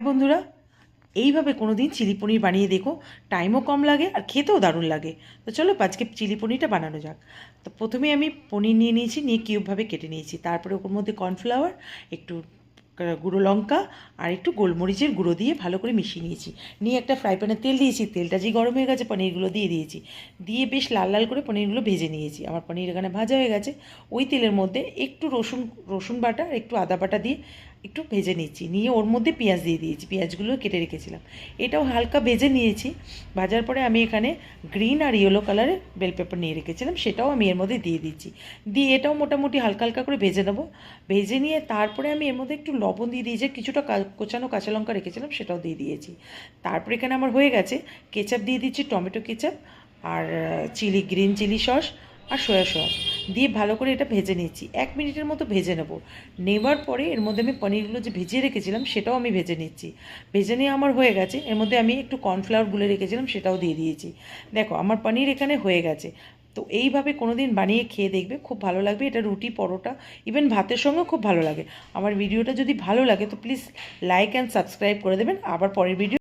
বন্ধুরা, এইভাবে কোনো দিন চিলি পনির বানিয়ে দেখো। টাইমও কম লাগে আর খেতেও দারুণ লাগে। তো চলো আজকে চিলি পনিরটা বানানো যাক। তো প্রথমে আমি পনির নিয়ে নিয়েছি, নিয়ে কিউবভাবে কেটে নিয়েছি। তারপরে ওর মধ্যে কর্নফ্লাওয়ার, একটু গুঁড়ো লঙ্কা আর একটু গোলমরিচের গুঁড়ো দিয়ে ভালো করে মিশিয়ে নিয়েছি। নিয়ে একটা ফ্রাই প্যানে তেল দিয়েছি, তেলটা যে গরম হয়ে গেছে পনিরগুলো দিয়ে দিয়েছি। দিয়ে বেশ লাল লাল করে পনিরগুলো ভেজে নিয়েছি। আমার পনির এখানে ভাজা হয়ে গেছে। ওই তেলের মধ্যে একটু রসুন বাটা আর একটু আদা বাটা দিয়ে একটু ভেজে নিচ্ছি। নিয়ে ওর মধ্যে পেঁয়াজ দিয়ে দিয়েছি, পেঁয়াজগুলো কেটে রেখেছিলাম। এটাও হালকা ভেজে নিয়েছি। ভাজার পরে আমি এখানে গ্রিন আর ইয়েলো কালারের বেল পেপার নিয়ে রেখেছিলাম, সেটাও আমি এর মধ্যে দিয়ে দিচ্ছি। দিয়ে এটাও মোটামুটি হালকা হালকা করে ভেজে নেবো। ভেজে নিয়ে তারপরে আমি এর মধ্যে একটু লবণ দিয়ে দিয়েছি, কিছুটা কোচানো কাঁচা লঙ্কা রেখেছিলাম সেটাও দিয়ে দিয়েছি। তারপরে এখানে আমার হয়ে গেছে। কেচাপ দিয়ে দিচ্ছি, টমেটো কেচাপ আর গ্রিন চিলি সস আর সয়া সস দিয়ে ভালো করে এটা ভেজে নিচ্ছি। 1 মিনিটের মতো ভেজে নেব। নেবার পরে এর মধ্যে আমি পনিরগুলো যে ভিজিয়ে রেখেছিলাম সেটাও আমি ভেজে নিচ্ছি। ভেজে নিয়ে আমার হয়ে গেছে। এর মধ্যে আমি একটু কর্নফ্লাওয়ার গুলে রেখেছিলাম সেটাও দিয়ে দিয়েছি। দেখো আমার পনির এখানে হয়ে গেছে। তো এইভাবে কোনো দিন বানিয়ে খেয়ে দেখবে, খুব ভালো লাগবে। এটা রুটি, পরোটা, ইভেন ভাতের সঙ্গেও খুব ভালো লাগে। আমার ভিডিওটা যদি ভালো লাগে তো প্লিজ লাইক অ্যান্ড সাবস্ক্রাইব করে দেবেন। আবার পরের ভিডিও